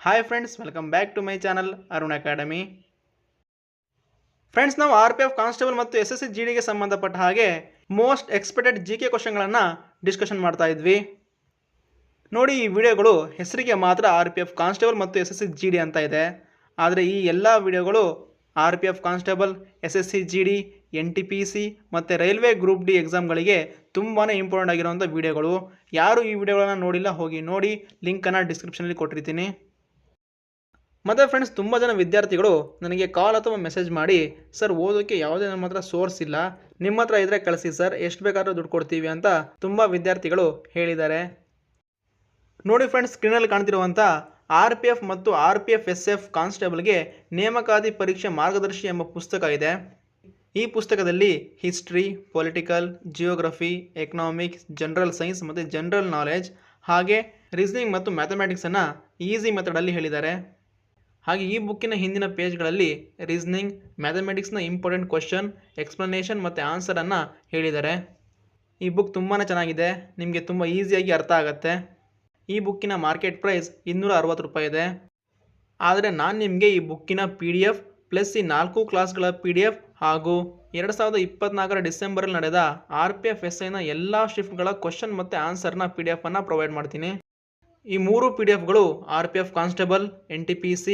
Hi friends, welcome back to my channel Arun academy. Friends, ನಾವು RPF constable ಮತ್ತು SSC GDಗೆ ಸಂಬಂಧಪಟ್ಟ ಹಾಗೆ ಮೋಸ್ಟ್ ಎಕ್ಸ್ಪೆಕ್ಟೆಡ್ GK ಕ್ವಶನ್ಗಳನ್ನು ಡಿಸ್ಕಷನ್ ಮಾಡ್ತಾ ಇದ್ವಿ. ನೋಡಿ, ಈ ವಿಡಿಯೋಗಳು ಹೆಸರಿಗೆ ಮಾತ್ರ RPF ಕಾನ್ಸ್ಟೇಬಲ್ ಮತ್ತು SSC GD ಅಂತ ಇದೆ. ಆದರೆ ಈ ಎಲ್ಲ ವಿಡಿಯೋಗಳು RPF constable, SSC GD, NTPC ಮತ್ತು ರೈಲ್ವೆ ಗ್ರೂಪ್ ಡಿ ಎಕ್ಸಾಮ್ಗಳಿಗೆ ತುಂಬಾ ಇಂಪಾರ್ಟೆಂಟ್ ಆಗಿರುವಂಥ ವಿಡಿಯೋಗಳು. ಯಾರು ಈ ವಿಡಿಯೋಗಳನ್ನು ನೋಡಿಲ್ಲ, ಹೋಗಿ ನೋಡಿ, ಲಿಂಕನ್ನು ಡಿಸ್ಕ್ರಿಪ್ಷನಲ್ಲಿ ಕೊಟ್ಟಿರ್ತೀನಿ. ಮತ್ತು ಫ್ರೆಂಡ್ಸ್, ತುಂಬ ಜನ ವಿದ್ಯಾರ್ಥಿಗಳು ನನಗೆ ಕಾಲ್ ಅಥವಾ ಮೆಸೇಜ್ ಮಾಡಿ, ಸರ್ ಓದೋಕ್ಕೆ ಯಾವುದೇ ನಮ್ಮ ಹತ್ರ ಸೋರ್ಸ್ ಇಲ್ಲ, ನಿಮ್ಮ ಹತ್ರ ಇದ್ದರೆ ಕಳಿಸಿ ಸರ್, ಎಷ್ಟು ಬೇಕಾದರೂ ದುಡ್ಡು ಕೊಡ್ತೀವಿ ಅಂತ ತುಂಬ ವಿದ್ಯಾರ್ಥಿಗಳು ಹೇಳಿದ್ದಾರೆ. ನೋಡಿ ಫ್ರೆಂಡ್ಸ್, ಸ್ಕ್ರೀನಲ್ಲಿ ಕಾಣ್ತಿರುವಂಥ RPF ಮತ್ತು RPF SF ಕಾನ್ಸ್ಟೇಬಲ್ಗೆ ನೇಮಕಾತಿ ಪರೀಕ್ಷೆ ಮಾರ್ಗದರ್ಶಿ ಎಂಬ ಪುಸ್ತಕ ಇದೆ. ಈ ಪುಸ್ತಕದಲ್ಲಿ history, political, geography, economics, general science ಮತ್ತು ಜನರಲ್ ನಾಲೆಜ್ ಹಾಗೆ ರೀಸನಿಂಗ್ ಮತ್ತು ಮ್ಯಾಥಮೆಟಿಕ್ಸನ್ನು ಈಸಿ ಮೆಥಡಲ್ಲಿ ಹೇಳಿದ್ದಾರೆ. ಹಾಗೆ ಈ ಬುಕ್ಕಿನ ಹಿಂದಿನ ಪೇಜ್ಗಳಲ್ಲಿ ರೀಸನಿಂಗ್, ಮ್ಯಾಥಮೆಟಿಕ್ಸ್ನ ಇಂಪಾರ್ಟೆಂಟ್ ಕ್ವಶನ್, ಎಕ್ಸ್ಪ್ಲನೇಷನ್ ಮತ್ತು ಆನ್ಸರನ್ನು ಹೇಳಿದ್ದಾರೆ. ಈ ಬುಕ್ ತುಂಬಾ ಚೆನ್ನಾಗಿದೆ, ನಿಮಗೆ ತುಂಬ ಈಸಿಯಾಗಿ ಅರ್ಥ ಆಗುತ್ತೆ. ಈ ಬುಕ್ಕಿನ ಮಾರ್ಕೆಟ್ ಪ್ರೈಸ್ 260 ರೂಪಾಯಿ ಇದೆ. ಆದರೆ ನಾನು ನಿಮಗೆ ಈ ಬುಕ್ಕಿನ PDF ಪ್ಲಸ್ ಈ 4 ಕ್ಲಾಸ್ಗಳ PDF ಹಾಗೂ 2024 ಡಿಸೆಂಬರಲ್ಲಿ ನಡೆದ RPF SIನ ಎಲ್ಲ ಶಿಫ್ಟ್ಗಳ ಕ್ವಶನ್ ಮತ್ತು ಆನ್ಸರ್ನ PDF ಪ್ರೊವೈಡ್ ಮಾಡ್ತೀನಿ. ಈ 3 PDFಗಳು RPF ಕಾನ್ಸ್ಟೇಬಲ್, NTPC,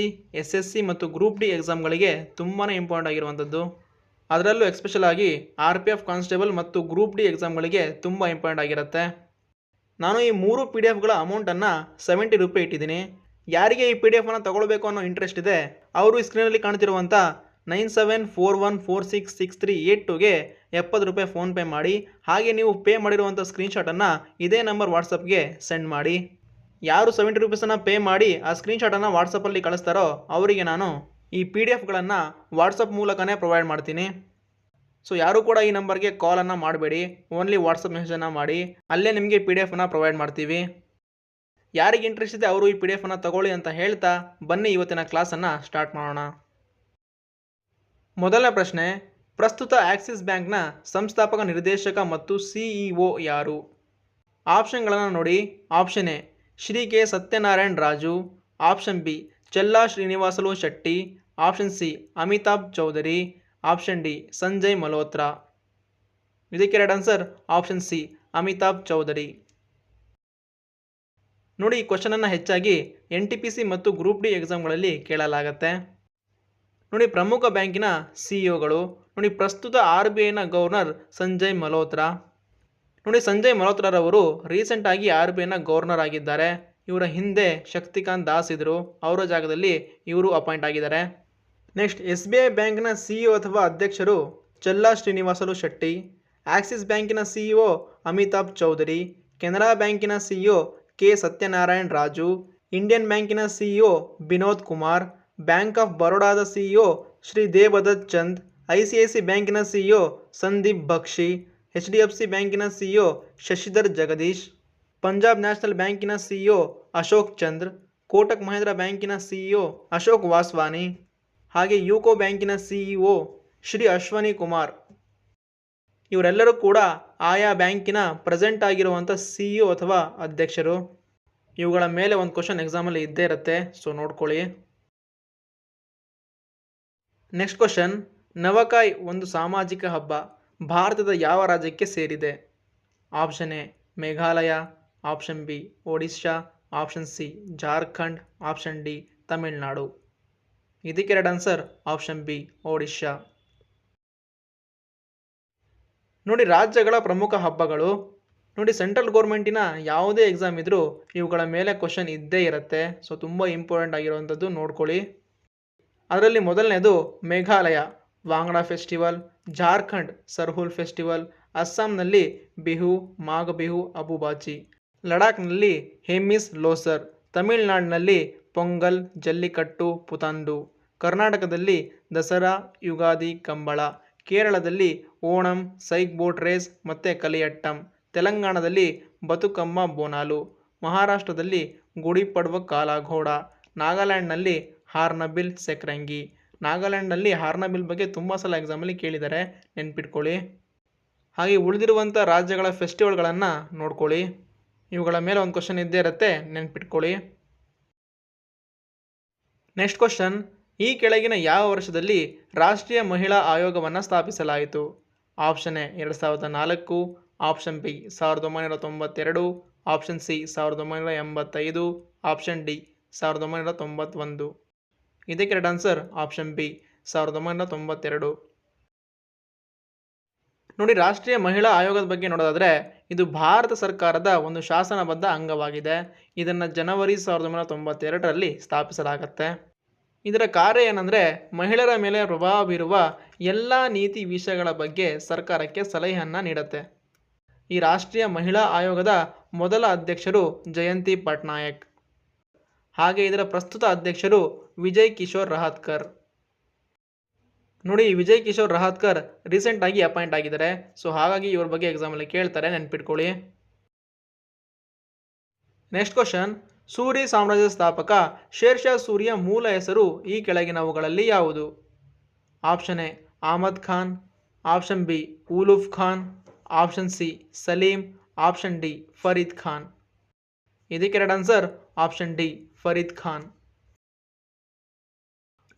SSC ಮತ್ತು ಗ್ರೂಪ್ ಡಿ ಎಕ್ಸಾಮ್ಗಳಿಗೆ ತುಂಬಾ ಇಂಪಾರ್ಟೆಂಟ್ ಆಗಿರುವಂಥದ್ದು. ಅದರಲ್ಲೂ ಎಕ್ಸ್ಪೆಷಲ್ ಆಗಿ RPF ಕಾನ್ಸ್ಟೇಬಲ್ ಮತ್ತು ಗ್ರೂಪ್ ಡಿ ಎಕ್ಸಾಮ್ಗಳಿಗೆ ತುಂಬ ಇಂಪಾರ್ಟೆಂಟ್ ಆಗಿರುತ್ತೆ. ನಾನು ಈ 3 PDFಗಳ ಅಮೌಂಟನ್ನು 70 ರೂಪಾಯಿ ಇಟ್ಟಿದ್ದೀನಿ. ಯಾರಿಗೆ ಈ PDF ತಗೊಳ್ಬೇಕು ಅನ್ನೋ ಇಂಟ್ರೆಸ್ಟ್ ಇದೆ ಅವರು ಈ ಸ್ಕ್ರೀನಲ್ಲಿ ಕಾಣ್ತಿರುವಂಥ 9741466382ಗೆ 70 ರೂಪಾಯಿ ಫೋನ್ಪೇ ಮಾಡಿ. ಹಾಗೆ ನೀವು ಪೇ ಮಾಡಿರುವಂಥ ಸ್ಕ್ರೀನ್ಶಾಟನ್ನು ಇದೇ ನಂಬರ್ ವಾಟ್ಸಪ್ಗೆ ಸೆಂಡ್ ಮಾಡಿ. ಯಾರು 70 ರೂಪೀಸನ್ನು ಪೇ ಮಾಡಿ ಆ ಸ್ಕ್ರೀನ್ಶಾಟನ್ನು ವಾಟ್ಸಪ್ಪಲ್ಲಿ ಕಳಿಸ್ತಾರೋ ಅವರಿಗೆ ನಾನು ಈ PDFಗಳನ್ನು ವಾಟ್ಸಪ್ ಮೂಲಕನೇ ಪ್ರೊವೈಡ್ ಮಾಡ್ತೀನಿ. ಸೊ ಯಾರೂ ಕೂಡ ಈ ನಂಬರ್ಗೆ ಕಾಲನ್ನು ಮಾಡಬೇಡಿ, ಓನ್ಲಿ ವಾಟ್ಸಪ್ ಮೆಸೇಜನ್ನು ಮಾಡಿ, ಅಲ್ಲೇ ನಿಮಗೆ PDFನ್ನು ಪ್ರೊವೈಡ್ ಮಾಡ್ತೀವಿ. ಯಾರಿಗೆ ಇಂಟ್ರೆಸ್ಟ್ ಇದೆ ಅವರು ಈ PDFನ್ನು ತಗೊಳ್ಳಿ ಅಂತ ಹೇಳ್ತಾ ಬನ್ನಿ ಇವತ್ತಿನ ಕ್ಲಾಸನ್ನು ಸ್ಟಾರ್ಟ್ ಮಾಡೋಣ. ಮೊದಲನೇ ಪ್ರಶ್ನೆ, ಪ್ರಸ್ತುತ ಆಕ್ಸಿಸ್ ಬ್ಯಾಂಕ್ನ ಸಂಸ್ಥಾಪಕ ನಿರ್ದೇಶಕ ಮತ್ತು CEO ಯಾರು? ಆಪ್ಷನ್ಗಳನ್ನು ನೋಡಿ. Option A Shri K Satyanarayan Raju, option B Chella Srinivasulu Shetty, option C Amitabh Chaudhari, option D Sanjay Malhotra. ಇದಕ್ಕೆ right answer option C Amitabh Chaudhari. ನೋಡಿ, ಈ ಕ್ವಶನನ್ನು ಹೆಚ್ಚಾಗಿ NTPC ಮತ್ತು ಗ್ರೂಪ್ ಡಿ ಎಕ್ಸಾಮ್ಗಳಲ್ಲಿ ಕೇಳಲಾಗತ್ತೆ. ನೋಡಿ, ಪ್ರಮುಖ ಬ್ಯಾಂಕಿನ CEOಗಳು. ನೋಡಿ, ಪ್ರಸ್ತುತ RBIನ ಗವರ್ನರ್ ಸಂಜಯ್ ಮಲ್ಹೋತ್ರಾ. ನೋಡಿ, ಸಂಜಯ್ ಮಲ್ಹೋತ್ರಾರವರು ರೀಸೆಂಟಾಗಿ RBIನ ಗವರ್ನರ್ ಆಗಿದ್ದಾರೆ. ಇವರ ಹಿಂದೆ ಶಕ್ತಿಕಾಂತ್ ದಾಸ್ ಇದ್ದರು, ಅವರ ಜಾಗದಲ್ಲಿ ಇವರು ಅಪಾಯಿಂಟ್ ಆಗಿದ್ದಾರೆ. ನೆಕ್ಸ್ಟ್, SBI ಬ್ಯಾಂಕ್ನ CEO ಅಥವಾ ಅಧ್ಯಕ್ಷರು ಚೆಲ್ಲಾ ಶ್ರೀನಿವಾಸಲು ಶೆಟ್ಟಿ, ಆಕ್ಸಿಸ್ ಬ್ಯಾಂಕಿನ CEO ಅಮಿತಾಬ್ ಚೌಧರಿ, ಕೆನರಾ ಬ್ಯಾಂಕಿನ CEO K Satyanarayan Raju, Indian ಬ್ಯಾಂಕಿನ CEO Vinod Kumar, bank of ಬರೋಡಾದ CEO ಶ್ರೀ ದೇವದತ್ ಚಂದ್, ICICI ಬ್ಯಾಂಕಿನ CEO ಸಂದೀಪ್ ಬಕ್ಷಿ, HDFC ಬ್ಯಾಂಕಿನ CEO ಶಶಿಧರ್ ಜಗದೀಶ್, ಪಂಜಾಬ್ ನ್ಯಾಷನಲ್ ಬ್ಯಾಂಕಿನ CEO ಅಶೋಕ್ ಚಂದ್ರ, ಕೋಟಕ್ ಮಹೇಂದ್ರ ಬ್ಯಾಂಕಿನ CEO ಅಶೋಕ್ ವಾಸ್ವಾನಿ, ಹಾಗೆ ಯುಕೋ ಬ್ಯಾಂಕಿನ CEO ಶ್ರೀ ಅಶ್ವನಿ ಕುಮಾರ್. ಇವರೆಲ್ಲರೂ ಕೂಡ ಆಯಾ ಬ್ಯಾಂಕಿನ ಪ್ರೆಸೆಂಟ್ ಆಗಿರುವಂಥ CEO ಅಥವಾ ಅಧ್ಯಕ್ಷರು. ಇವುಗಳ ಮೇಲೆ ಒಂದು ಕ್ವಶನ್ ಎಕ್ಸಾಮಲ್ಲಿ ಇದ್ದೇ ಇರುತ್ತೆ, ಸೊ ನೋಡ್ಕೊಳ್ಳಿ. ನೆಕ್ಸ್ಟ್ ಕ್ವಶನ್, ನವಕಾಯ್ ಒಂದು ಸಾಮಾಜಿಕ ಹಬ್ಬ ಭಾರತದ ಯಾವ ರಾಜ್ಯಕ್ಕೆ ಸೇರಿದೆ? Option A Meghalaya, option B Odisha, option C Jharkhand, option D Tamil Nadu. ಇದಕ್ಕೆ right answer option B Odisha. ನೋಡಿ, ರಾಜ್ಯಗಳ ಪ್ರಮುಖ ಹಬ್ಬಗಳು. ನೋಡಿ, ಸೆಂಟ್ರಲ್ ಗೌರ್ಮೆಂಟಿನ ಯಾವುದೇ ಎಕ್ಸಾಮ್ ಇದ್ದರೂ ಇವುಗಳ ಮೇಲೆ ಕ್ವಶನ್ ಇದ್ದೇ ಇರುತ್ತೆ, ಸೊ ತುಂಬ ಇಂಪಾರ್ಟೆಂಟ್ ಆಗಿರುವಂಥದ್ದು, ನೋಡ್ಕೊಳ್ಳಿ. ಅದರಲ್ಲಿ ಮೊದಲನೇದು ಮೇಘಾಲಯ ವಾಂಗ್ಡಾ ಫೆಸ್ಟಿವಲ್, ಜಾರ್ಖಂಡ್ ಸರ್ಹುಲ್ ಫೆಸ್ಟಿವಲ್, ಅಸ್ಸಾಂನಲ್ಲಿ ಬಿಹು ಮಾಘ ಬಿಹು ಅಬುಬಾಚಿ, ಲಡಾಖ್ನಲ್ಲಿ ಹೇಮಿಸ್ ಲೋಸರ್, ತಮಿಳುನಾಡಿನಲ್ಲಿ ಪೊಂಗಲ್ ಜಲ್ಲಿಕಟ್ಟು ಪುತಾಂಡು, ಕರ್ನಾಟಕದಲ್ಲಿ ದಸರಾ ಯುಗಾದಿ ಕಂಬಳ, ಕೇರಳದಲ್ಲಿ ಓಣಂ ಸೈಕ್ ಬೋಟ್ ರೇಸ್ ಮತ್ತು ಕಲಿಯಟ್ಟಂ, ತೆಲಂಗಾಣದಲ್ಲಿ ಬತುಕಮ್ಮ ಬೋನಾಲು, ಮಹಾರಾಷ್ಟ್ರದಲ್ಲಿ ಗುಡಿ ಪಡ್ವ ಕಾಲಾಘೋಡ, ನಾಗಾಲ್ಯಾಂಡ್ನಲ್ಲಿ ಹಾರ್ನಬಿಲ್ ಸೆಕ್ರಂಗಿ. ನಾಗಾಲ್ಯಾಂಡ್ನಲ್ಲಿ ಹಾರ್ನಬಿಲ್ ಬಗ್ಗೆ ತುಂಬ ಸಲ ಎಕ್ಸಾಮಲ್ಲಿ ಕೇಳಿದ್ದಾರೆ, ನೆನ್ಪಿಟ್ಕೊಳ್ಳಿ. ಹಾಗೆ ಉಳಿದಿರುವಂಥ ರಾಜ್ಯಗಳ ಫೆಸ್ಟಿವಲ್ಗಳನ್ನು ನೋಡ್ಕೊಳ್ಳಿ. ಇವುಗಳ ಮೇಲೆ ಒಂದು ಕ್ವಶನ್ ಇದ್ದೇ ಇರುತ್ತೆ, ನೆನ್ಪಿಟ್ಕೊಳ್ಳಿ. ನೆಕ್ಸ್ಟ್ ಕ್ವಶನ್, ಈ ಕೆಳಗಿನ ಯಾವ ವರ್ಷದಲ್ಲಿ ರಾಷ್ಟ್ರೀಯ ಮಹಿಳಾ ಆಯೋಗವನ್ನು ಸ್ಥಾಪಿಸಲಾಯಿತು? Option A 2004, option B 1992, option C 1985, option D 1991. ಇದಕ್ಕೆ ರೈಟ್ ಆನ್ಸರ್ ಆಪ್ಷನ್ ಬಿ 1992. ನೋಡಿ, ರಾಷ್ಟ್ರೀಯ ಮಹಿಳಾ ಆಯೋಗದ ಬಗ್ಗೆ ನೋಡೋದಾದರೆ ಇದು ಭಾರತ ಸರ್ಕಾರದ ಒಂದು ಶಾಸನಬದ್ಧ ಅಂಗವಾಗಿದೆ. ಇದನ್ನು ಜನವರಿ 1992ರಲ್ಲಿ ಸ್ಥಾಪಿಸಲಾಗತ್ತೆ. ಇದರ ಕಾರ್ಯ ಏನಂದರೆ ಮಹಿಳೆಯರ ಮೇಲೆ ಪ್ರಭಾವ ಬೀರುವ ಎಲ್ಲ ನೀತಿ ವಿಷಯಗಳ ಬಗ್ಗೆ ಸರ್ಕಾರಕ್ಕೆ ಸಲಹೆಯನ್ನು ನೀಡುತ್ತೆ. ಈ ರಾಷ್ಟ್ರೀಯ ಮಹಿಳಾ ಆಯೋಗದ ಮೊದಲ ಅಧ್ಯಕ್ಷರು ಜಯಂತಿ ಪಟ್ನಾಯಕ್. ಹಾಗೆ ಇದರ ಪ್ರಸ್ತುತ ಅಧ್ಯಕ್ಷರು ವಿಜಯ್ ಕಿಶೋರ್ ರಹಾತ್ಕರ್. ನೋಡಿ, ವಿಜಯ್ ಕಿಶೋರ್ ರಹಾತ್ಕರ್ ರೀಸೆಂಟಾಗಿ ಅಪಾಯಿಂಟ್ ಆಗಿದ್ದಾರೆ. ಸೊ ಹಾಗಾಗಿ ಇವ್ರ ಬಗ್ಗೆ ಎಕ್ಸಾಮಲ್ಲಿ ಕೇಳ್ತಾರೆ, ನೆನ್ಪಿಟ್ಕೊಳ್ಳಿ. ನೆಕ್ಸ್ಟ್ ಕ್ವಶನ್, ಸೂರಿ ಸಾಮ್ರಾಜ್ಯದ ಸ್ಥಾಪಕ ಶೇರ್ ಶಾ ಸೂರಿಯ ಮೂಲ ಹೆಸರು ಈ ಕೆಳಗಿನವುಗಳಲ್ಲಿ ಯಾವುದು? Option A Ahmad Khan, option B Uluf Khan, option C Salim, option D Farid Khan. ಇದಕ್ಕೆ right answer option D Farid Khan.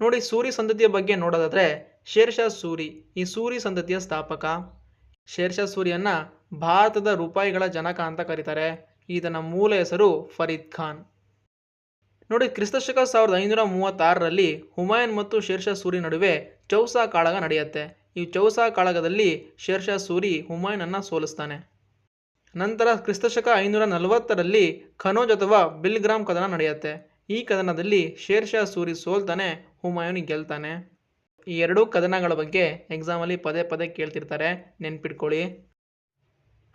ನೋಡಿ, ಸೂರಿ ಸಂತತಿಯ ಬಗ್ಗೆ ನೋಡೋದಾದರೆ ಶೇರ್ ಶಾ ಸೂರಿ ಈ ಸೂರಿ ಸಂತತಿಯ ಸ್ಥಾಪಕ. ಶೇರ್ ಶಾ ಸೂರಿಯನ್ನು ಭಾರತದ ರೂಪಾಯಿಗಳ ಜನಕ ಅಂತ ಕರೀತಾರೆ. ಈತನ ಮೂಲ ಹೆಸರು ಫರೀದ್ ಖಾನ್. ನೋಡಿ, ಕ್ರಿಸ್ತಶಕ 1536ರಲ್ಲಿ ಹುಮಾಯೂನ್ ಮತ್ತು ಶೇರ್ ಶಾ ಸೂರಿ ನಡುವೆ ಚೌಸಾ ಕಾಳಗ ನಡೆಯುತ್ತೆ. ಈ ಚೌಸಾ ಕಾಳಗದಲ್ಲಿ ಶೇರ್ ಶಾ ಸೂರಿ ಹುಮಾಯೂನನ್ನು ಸೋಲಿಸ್ತಾನೆ. ನಂತರ ಕ್ರಿಸ್ತಶಕ 540ರಲ್ಲಿ ಖನೋಜ್ ಅಥವಾ ಬಿಲ್ಗ್ರಾಮ್ ಕದನ ನಡೆಯುತ್ತೆ. ಈ ಕದನದಲ್ಲಿ ಶೇರ್ ಶಾ ಸೂರಿ ಸೋಲ್ತಾನೆ, ಹುಮಾಯೂನ್ ಗೆಲ್ತಾನೆ. ಈ ಎರಡೂ ಕದನಗಳ ಬಗ್ಗೆ ಎಕ್ಸಾಮಲ್ಲಿ ಪದೇ ಪದೇ ಕೇಳ್ತಿರ್ತಾರೆ, ನೆನ್ಪಿಟ್ಕೊಳ್ಳಿ.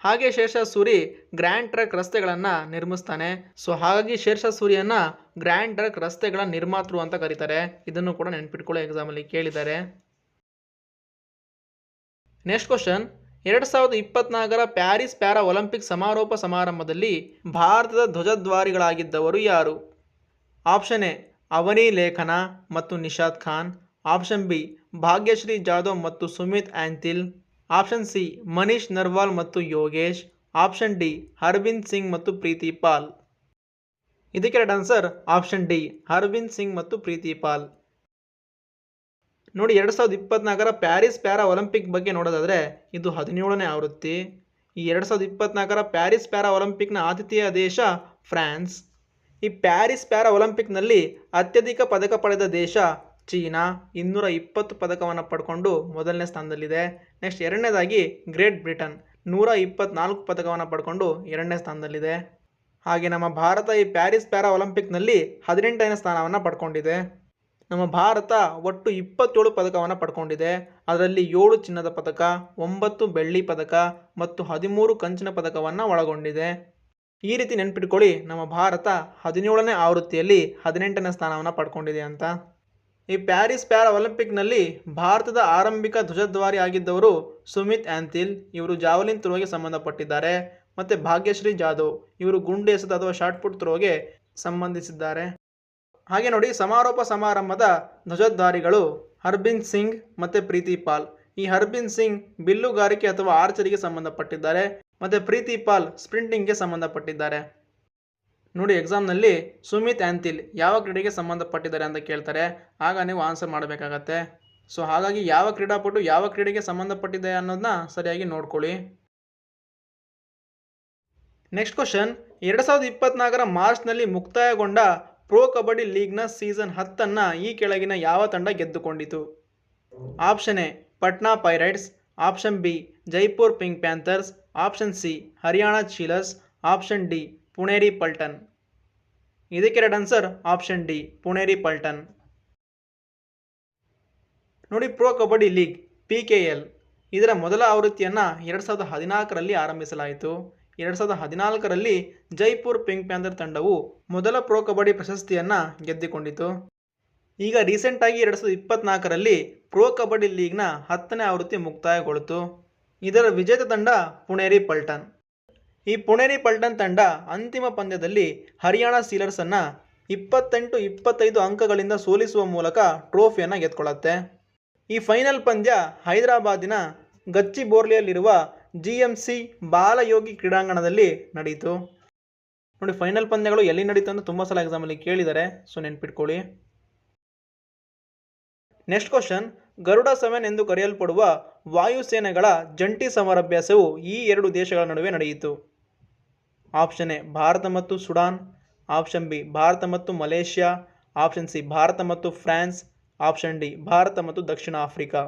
ಹಾಗೆ ಶೇರ್ ಶಾ ಸೂರಿ ಗ್ರ್ಯಾಂಡ್ ಟ್ರಕ್ ರಸ್ತೆಗಳನ್ನು ನಿರ್ಮಿಸ್ತಾನೆ. ಸೊ ಹಾಗಾಗಿ ಶೇರ್ ಶಾ ಸೂರಿಯನ್ನು ಗ್ರ್ಯಾಂಡ್ ಟ್ರಕ್ ರಸ್ತೆಗಳ ನಿರ್ಮಾತೃ ಅಂತ ಕರೀತಾರೆ. ಇದನ್ನು ಕೂಡ ನೆನ್ಪಿಟ್ಕೊಳ್ಳಿ, ಎಕ್ಸಾಮಲ್ಲಿ ಕೇಳಿದ್ದಾರೆ. ನೆಕ್ಸ್ಟ್ ಕ್ವಶನ್, 2024ರ ಪ್ಯಾರಿಸ್ ಪ್ಯಾರಾ ಒಲಿಂಪಿಕ್ ಸಮಾರೋಪ ಸಮಾರಂಭದಲ್ಲಿ ಭಾರತದ ಧ್ವಜದ್ವಾರಿಗಳಾಗಿದ್ದವರು ಯಾರು? ಆಪ್ಷನ್ ಎ ಅವನಿ ಲೇಖನ ಮತ್ತು ನಿಶಾದ್ ಖಾನ್, ಆಪ್ಷನ್ ಬಿ ಭಾಗ್ಯಶ್ರೀ ಜಾಧವ್ ಮತ್ತು ಸುಮಿತ್ ಆಂತಿಲ್, ಆಪ್ಷನ್ ಸಿ ಮನೀಶ್ ನರ್ವಾಲ್ ಮತ್ತು ಯೋಗೇಶ್, ಆಪ್ಷನ್ ಡಿ ಹರ್ಬಿಂದ್ ಸಿಂಗ್ ಮತ್ತು ಪ್ರೀತಿ ಪಾಲ್. ಇದಕ್ಕೆ right answer option D Harvinder Singh ಮತ್ತು ಪ್ರೀತಿ ಪಾಲ್. ನೋಡಿ, 2024ರ ಪ್ಯಾರಿಸ್ ಪ್ಯಾರಾ ಒಲಿಂಪಿಕ್ ಬಗ್ಗೆ ನೋಡೋದಾದರೆ ಇದು 17ನೇ ಆವೃತ್ತಿ. ಈ 2024ರ ಪ್ಯಾರಿಸ್ ಪ್ಯಾರಾ ಒಲಿಂಪಿಕ್ನ ಆತಿಥೇಯ ದೇಶ ಫ್ರಾನ್ಸ್. ಈ ಪ್ಯಾರಿಸ್ ಪ್ಯಾರಾ ಒಲಿಂಪಿಕ್ನಲ್ಲಿ ಅತ್ಯಧಿಕ ಪದಕ ಪಡೆದ ದೇಶ ಚೀನಾ, 220 ಪದಕವನ್ನು ಪಡ್ಕೊಂಡು ಮೊದಲನೇ ಸ್ಥಾನದಲ್ಲಿದೆ. ನೆಕ್ಸ್ಟ್ ಎರಡನೇದಾಗಿ ಗ್ರೇಟ್ ಬ್ರಿಟನ್, 124 ಪದಕವನ್ನು ಪಡ್ಕೊಂಡು ಎರಡನೇ ಸ್ಥಾನದಲ್ಲಿದೆ. ಹಾಗೆ ನಮ್ಮ ಭಾರತ ಈ ಪ್ಯಾರಿಸ್ ಪ್ಯಾರಾ ಒಲಿಂಪಿಕ್ನಲ್ಲಿ 18ನೇ ಸ್ಥಾನವನ್ನು ಪಡ್ಕೊಂಡಿದೆ. ನಮ್ಮ ಭಾರತ ಒಟ್ಟು 27 ಪದಕವನ್ನು ಪಡ್ಕೊಂಡಿದೆ. ಅದರಲ್ಲಿ 7 ಚಿನ್ನದ ಪದಕ, 9 ಬೆಳ್ಳಿ ಪದಕ ಮತ್ತು 13 ಕಂಚಿನ ಪದಕವನ್ನು ಒಳಗೊಂಡಿದೆ. ಈ ರೀತಿ ನೆನ್ಪಿಟ್ಕೊಳ್ಳಿ, ನಮ್ಮ ಭಾರತ 17ನೇ ಆವೃತ್ತಿಯಲ್ಲಿ 18ನೇ ಸ್ಥಾನವನ್ನು ಪಡ್ಕೊಂಡಿದೆ ಅಂತ. ಈ ಪ್ಯಾರಿಸ್ ಪ್ಯಾರಾ ಒಲಿಂಪಿಕ್ನಲ್ಲಿ ಭಾರತದ ಆರಂಭಿಕ ಧ್ವಜದ್ವಾರಿ ಆಗಿದ್ದವರು ಸುಮಿತ್ ಆಂತಿಲ್, ಇವರು ಜಾವಲಿನ್ ಥ್ರೋಗೆ ಸಂಬಂಧಪಟ್ಟಿದ್ದಾರೆ. ಮತ್ತು ಭಾಗ್ಯಶ್ರೀ ಜಾಧವ್, ಇವರು ಗುಂಡು ಎಸೆತ ಅಥವಾ ಶಾರ್ಟ್ ಪುಟ್ ಥ್ರೋಗೆ ಸಂಬಂಧಿಸಿದ್ದಾರೆ. ಹಾಗೆ ನೋಡಿ, ಸಮಾರೋಪ ಸಮಾರಂಭದ ಧ್ವಜದ್ವಾರಿಗಳು ಹರ್ಬಿಂದ್ ಸಿಂಗ್ ಮತ್ತು ಪ್ರೀತಿ ಪಾಲ್. ಈ ಹರ್ಬಿಂದ್ ಸಿಂಗ್ ಬಿಲ್ಲುಗಾರಿಕೆ ಅಥವಾ ಆರ್ಚರಿಗೆ ಸಂಬಂಧಪಟ್ಟಿದ್ದಾರೆ ಮತ್ತು ಪ್ರೀತಿ ಪಾಲ್ ಸ್ಪ್ರಿಂಟಿಂಗ್ಗೆ ಸಂಬಂಧಪಟ್ಟಿದ್ದಾರೆ. ನೋಡಿ, ಎಕ್ಸಾಮ್ನಲ್ಲಿ ಸುಮಿತ್ ಆಂತಿಲ್ ಯಾವ ಕ್ರೀಡೆಗೆ ಸಂಬಂಧಪಟ್ಟಿದ್ದಾರೆ ಅಂತ ಕೇಳ್ತಾರೆ, ಆಗ ನೀವು ಆನ್ಸರ್ ಮಾಡಬೇಕಾಗತ್ತೆ. ಸೊ ಹಾಗಾಗಿ ಯಾವ ಕ್ರೀಡಾಪಟು ಯಾವ ಕ್ರೀಡೆಗೆ ಸಂಬಂಧಪಟ್ಟಿದೆ ಅನ್ನೋದನ್ನ ಸರಿಯಾಗಿ ನೋಡ್ಕೊಳ್ಳಿ. ನೆಕ್ಸ್ಟ್ ಕ್ವಶನ್, 2024ರ ಮಾರ್ಚ್ನಲ್ಲಿ ಮುಕ್ತಾಯಗೊಂಡ ಪ್ರೋ ಕಬಡ್ಡಿ ಲೀಗ್ನ ಸೀಸನ್ 10 ಈ ಕೆಳಗಿನ ಯಾವ ತಂಡ ಗೆದ್ದುಕೊಂಡಿತು? Option A Patna pirates, option B Jaipur pink panthers, option C Haryana steelers, option D Puneri Paltan. ಇದಕ್ಕೆ right answer option D Puneri Paltan. ನೋಡಿ, ಪ್ರೋ ಕಬಡ್ಡಿ ಲೀಗ್ PKL ಇದರ ಮೊದಲ ಆವೃತ್ತಿಯನ್ನು 2014ರಲ್ಲಿ ಆರಂಭಿಸಲಾಯಿತು. 2014ರಲ್ಲಿ ಜೈಪುರ್ ಪಿಂಕ್ ಪ್ಯಾಂಥರ್ ತಂಡವು ಮೊದಲ ಪ್ರೋ ಕಬಡ್ಡಿ ಪ್ರಶಸ್ತಿಯನ್ನು ಗೆದ್ದುಕೊಂಡಿತು. ಈಗ ರೀಸೆಂಟಾಗಿ 2024ರಲ್ಲಿ ಪ್ರೋ ಕಬಡ್ಡಿ ಲೀಗ್ನ 10ನೇ ಆವೃತ್ತಿ ಮುಕ್ತಾಯಗೊಳ್ಳಿತು. ಇದರ ವಿಜೇತ ತಂಡ ಪುಣೇರಿ ಪಲ್ಟನ್. ಈ ಪುಣೇರಿ ಪಲ್ಟನ್ ತಂಡ ಅಂತಿಮ ಪಂದ್ಯದಲ್ಲಿ ಹರಿಯಾಣ ಸೀಲರ್ಸನ್ನು 28-25 ಅಂಕಗಳಿಂದ ಸೋಲಿಸುವ ಮೂಲಕ ಟ್ರೋಫಿಯನ್ನು ಗೆದ್ದುಕೊಳ್ಳುತ್ತೆ. ಈ ಫೈನಲ್ ಪಂದ್ಯ ಹೈದರಾಬಾದಿನ ಗಚ್ಚಿಬೋರ್ಲಿಯಲ್ಲಿರುವ GMC ಬಾಲಯೋಗಿ ಕ್ರೀಡಾಂಗಣದಲ್ಲಿ ನಡೆಯಿತು. ನೋಡಿ, ಫೈನಲ್ ಪಂದ್ಯಗಳು ಎಲ್ಲಿ ನಡೀತು ಅಂತ ತುಂಬ ಸಲ ಎಕ್ಸಾಮಲ್ಲಿ ಕೇಳಿದ್ದಾರೆ, ಸೊ ನೆನ್ಪಿಟ್ಕೊಳ್ಳಿ. ನೆಕ್ಸ್ಟ್ ಕ್ವಶನ್, ಗರುಡ 7 ಎಂದು ಕರೆಯಲ್ಪಡುವ ವಾಯುಸೇನೆಗಳ ಜಂಟಿ ಸಮರಾಭ್ಯಾಸವು ಈ ಎರಡು ದೇಶಗಳ ನಡುವೆ ನಡೆಯಿತು. ಆಪ್ಷನ್ ಎ ಭಾರತ ಮತ್ತು ಸುಡಾನ್, ಆಪ್ಷನ್ ಬಿ ಭಾರತ ಮತ್ತು ಮಲೇಷ್ಯಾ, ಆಪ್ಷನ್ ಸಿ ಭಾರತ ಮತ್ತು ಫ್ರಾನ್ಸ್, ಆಪ್ಷನ್ ಡಿ ಭಾರತ ಮತ್ತು ದಕ್ಷಿಣ ಆಫ್ರಿಕಾ.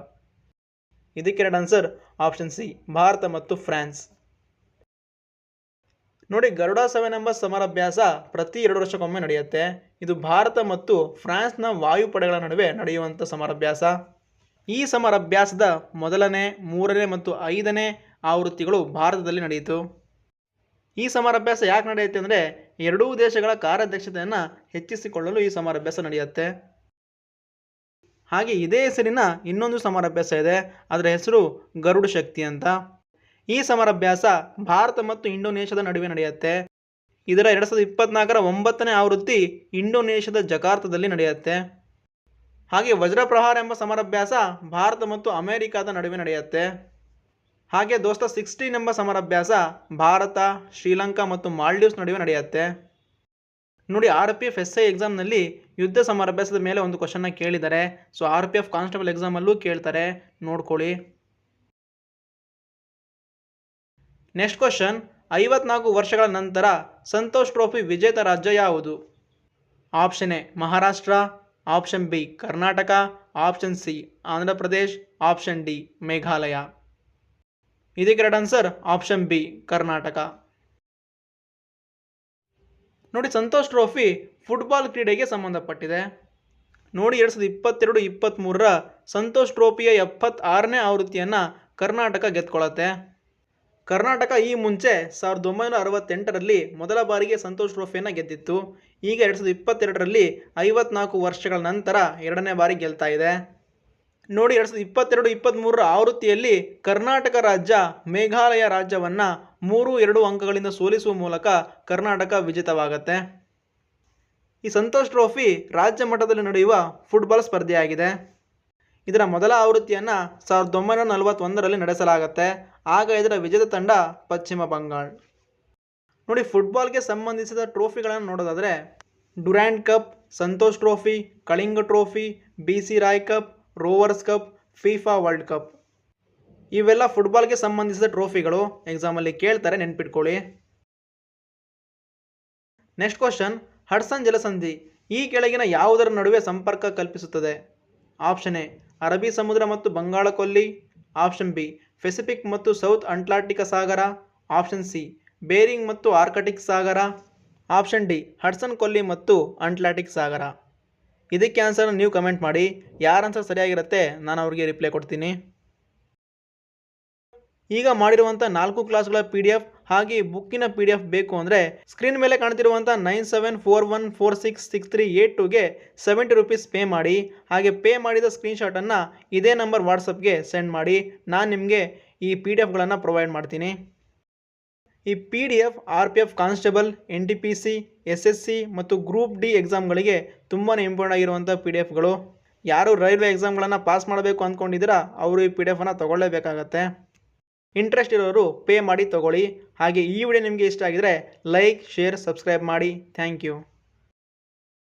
ಇದಕ್ಕೆ ಎರಡು ಆನ್ಸರ್ ಆಪ್ಷನ್ ಸಿ ಭಾರತ ಮತ್ತು ಫ್ರಾನ್ಸ್. ನೋಡಿ, ಗರುಡ 7 ಎಂಬ ಸಮರಾಭ್ಯಾಸ ಪ್ರತಿ 2 ವರ್ಷಕ್ಕೊಮ್ಮೆ ನಡೆಯುತ್ತೆ. ಇದು ಭಾರತ ಮತ್ತು ಫ್ರಾನ್ಸ್ನ ವಾಯುಪಡೆಗಳ ನಡುವೆ ನಡೆಯುವಂಥ ಸಮರಾಭ್ಯಾಸ. ಈ ಸಮರಾಭ್ಯಾಸದ ಮೊದಲನೇ, 3ನೇ ಮತ್ತು 5ನೇ ಆವೃತ್ತಿಗಳು ಭಾರತದಲ್ಲಿ ನಡೆಯಿತು. ಈ ಸಮರಾಭ್ಯಾಸ ಯಾಕೆ ನಡೆಯುತ್ತೆ ಅಂದರೆ ಎರಡೂ ದೇಶಗಳ ಕಾರ್ಯದಕ್ಷತೆಯನ್ನು ಹೆಚ್ಚಿಸಿಕೊಳ್ಳಲು ಈ ಸಮರಾಭ್ಯಾಸ ನಡೆಯುತ್ತೆ. ಹಾಗೆ ಇದೇ ಹೆಸರಿನ ಇನ್ನೊಂದು ಸಮರಾಭ್ಯಾಸ ಇದೆ, ಅದರ ಹೆಸರು ಗರುಡ ಶಕ್ತಿ ಅಂತ. ಈ ಸಮರಾಭ್ಯಾಸ ಭಾರತ ಮತ್ತು ಇಂಡೋನೇಷ್ಯಾದ ನಡುವೆ ನಡೆಯುತ್ತೆ. ಇದರ 2024ರ 9ನೇ ಆವೃತ್ತಿ ಇಂಡೋನೇಷ್ಯಾದ ಜಕಾರ್ತದಲ್ಲಿ ನಡೆಯುತ್ತೆ. ಹಾಗೆ ವಜ್ರಪ್ರಹಾರ ಎಂಬ ಸಮರಾಭ್ಯಾಸ ಭಾರತ ಮತ್ತು ಅಮೆರಿಕಾದ ನಡುವೆ ನಡೆಯುತ್ತೆ. ಹಾಗೆ ದೋಸ್ತ 16 ಎಂಬ ಸಮರಾಭ್ಯಾಸ ಭಾರತ, ಶ್ರೀಲಂಕಾ ಮತ್ತು ಮಾಲ್ಡೀವ್ಸ್ ನಡುವೆ ನಡೆಯುತ್ತೆ. ನೋಡಿ, RPF SI ಎಕ್ಸಾಮ್ನಲ್ಲಿ ಯುದ್ಧ ಸಮರಾಭ್ಯಾಸದ ಮೇಲೆ ಒಂದು ಕ್ವಶನ್ನ ಕೇಳಿದ್ದಾರೆ. ಸೊ RPF ಕಾನ್ಸ್ಟೇಬಲ್ ಎಕ್ಸಾಮಲ್ಲೂ ಕೇಳ್ತಾರೆ, ನೋಡ್ಕೊಳ್ಳಿ. ನೆಕ್ಸ್ಟ್ ಕ್ವಶನ್, 54 ವರ್ಷಗಳ ನಂತರ ಸಂತೋಷ್ ಟ್ರೋಫಿ ವಿಜೇತ ರಾಜ್ಯ ಯಾವುದು? Option A Maharashtra, option B Karnataka, option C Andhra Pradesh, option D Meghalaya. ಇದಕ್ಕೆ ಎರಡು ಆನ್ಸರ್ ಆಪ್ಷನ್ ಬಿ ಕರ್ನಾಟಕ. ನೋಡಿ, ಸಂತೋಷ್ ಟ್ರೋಫಿ ಫುಟ್ಬಾಲ್ ಕ್ರೀಡೆಗೆ ಸಂಬಂಧಪಟ್ಟಿದೆ. ನೋಡಿ, 2022-23ರ ಸಂತೋಷ್ ಟ್ರೋಫಿಯ 76ನೇ ಆವೃತ್ತಿಯನ್ನು ಕರ್ನಾಟಕ ಗೆದ್ಕೊಳ್ಳುತ್ತೆ. ಕರ್ನಾಟಕ ಈ ಮುಂಚೆ 1968ರಲ್ಲಿ ಮೊದಲ ಬಾರಿಗೆ ಸಂತೋಷ್ ಟ್ರೋಫಿಯನ್ನು ಗೆದ್ದಿತ್ತು. ಈಗ 2022ರಲ್ಲಿ 54 ವರ್ಷಗಳ ನಂತರ ಎರಡನೇ ಬಾರಿ ಗೆಲ್ತಾ ಇದೆ. ನೋಡಿ, 2022-23ರ ಆವೃತ್ತಿಯಲ್ಲಿ ಕರ್ನಾಟಕ ರಾಜ್ಯ ಮೇಘಾಲಯ ರಾಜ್ಯವನ್ನು 3-2 ಅಂಕಗಳಿಂದ ಸೋಲಿಸುವ ಮೂಲಕ ಕರ್ನಾಟಕ ವಿಜೇತವಾಗುತ್ತೆ. ಈ ಸಂತೋಷ್ ಟ್ರೋಫಿ ರಾಜ್ಯ ಮಟ್ಟದಲ್ಲಿ ನಡೆಯುವ ಫುಟ್ಬಾಲ್ ಸ್ಪರ್ಧೆಯಾಗಿದೆ. ಇದರ ಮೊದಲ ಆವೃತ್ತಿಯನ್ನು 1941ರಲ್ಲಿ ನಡೆಸಲಾಗುತ್ತೆ. ಆಗ ಇದರ ವಿಜೇತ ತಂಡ ಪಶ್ಚಿಮ ಬಂಗಾಳ. ನೋಡಿ, ಫುಟ್ಬಾಲ್ಗೆ ಸಂಬಂಧಿಸಿದ ಟ್ರೋಫಿಗಳನ್ನು ನೋಡೋದಾದರೆ Durand cup, Santosh trophy, Kalinga trophy, BC Roy cup, Rovers cup, FIFA world cup, ಇವೆಲ್ಲ ಫುಟ್ಬಾಲ್ಗೆ ಸಂಬಂಧಿಸಿದ ಟ್ರೋಫಿಗಳು. ಎಕ್ಸಾಮಲ್ಲಿ ಕೇಳ್ತಾರೆ, ನೆನ್ಪಿಟ್ಕೊಳ್ಳಿ. ನೆಕ್ಸ್ಟ್ ಕ್ವಶನ್, ಹಡ್ಸನ್ ಜಲಸಂಧಿ ಈ ಕೆಳಗಿನ ಯಾವುದರ ನಡುವೆ ಸಂಪರ್ಕ ಕಲ್ಪಿಸುತ್ತದೆ? ಆಪ್ಷನ್ ಎ ಅರಬ್ಬಿ ಸಮುದ್ರ ಮತ್ತು ಬಂಗಾಳ ಕೊಲ್ಲಿ, ಆಪ್ಷನ್ ಬಿ ಪೆಸಿಫಿಕ್ ಮತ್ತು ಸೌತ್ ಅಟ್ಲಾಂಟಿಕ್ ಸಾಗರ, ಆಪ್ಷನ್ ಸಿ ಬೇರಿಂಗ್ ಮತ್ತು ಆರ್ಕಟಿಕ್ ಸಾಗರ, ಆಪ್ಷನ್ ಡಿ ಹಡ್ಸನ್ ಕೊಲ್ಲಿ ಮತ್ತು ಅಟ್ಲಾಂಟಿಕ್ ಸಾಗರ. ಇದಕ್ಕೆ ಆನ್ಸರ್ ನೀವು ಕಮೆಂಟ್ ಮಾಡಿ. ಯಾರ ಆನ್ಸರ್ ಸರಿಯಾಗಿರುತ್ತೆ ನಾನು ಅವ್ರಿಗೆ ರಿಪ್ಲೈ ಕೊಡ್ತೀನಿ. ಈಗ ಮಾಡಿರುವಂಥ 4 ಕ್ಲಾಸ್ಗಳ PDF ಹಾಗೆ ಬುಕ್ಕಿನ PDF ಬೇಕು ಅಂದರೆ ಸ್ಕ್ರೀನ್ ಮೇಲೆ ಕಾಣ್ತಿರುವಂಥ 9741466382ಗೆ 70 ರೂಪೀಸ್ ಪೇ ಮಾಡಿ. ಹಾಗೆ ಪೇ ಮಾಡಿದ ಸ್ಕ್ರೀನ್ಶಾಟನ್ನು ಇದೇ ನಂಬರ್ ವಾಟ್ಸಪ್ಗೆ ಸೆಂಡ್ ಮಾಡಿ. ನಾನು ನಿಮಗೆ ಈ PDFಗಳನ್ನು ಪ್ರೊವೈಡ್ ಮಾಡ್ತೀನಿ. ಈ PDF RPF constable, NTPC, SSC ಮತ್ತು ಗ್ರೂಪ್ D ಎಕ್ಸಾಮ್ಗಳಿಗೆ ತುಂಬಾ ಇಂಪಾರ್ಟೆಂಟ್ ಆಗಿರುವಂಥ PDFಗಳು. ಯಾರು ರೈಲ್ವೆ ಎಕ್ಸಾಮ್ಗಳನ್ನು ಪಾಸ್ ಮಾಡಬೇಕು ಅಂದ್ಕೊಂಡಿದ್ದೀರಾ ಅವರು ಈ PDFನ್ನು ತಗೊಳ್ಳೇಬೇಕಾಗತ್ತೆ. ಇಂಟ್ರೆಸ್ಟ್ ಇರೋರು ಪೇ ಮಾಡಿ ತಗೊಳ್ಳಿ. ಹಾಗೆ ಈ ವಿಡಿಯೋ ನಿಮಗೆ ಇಷ್ಟ ಆಗಿದರೆ ಲೈಕ್, ಶೇರ್, ಸಬ್ಸ್ಕ್ರೈಬ್ ಮಾಡಿ. Thank you.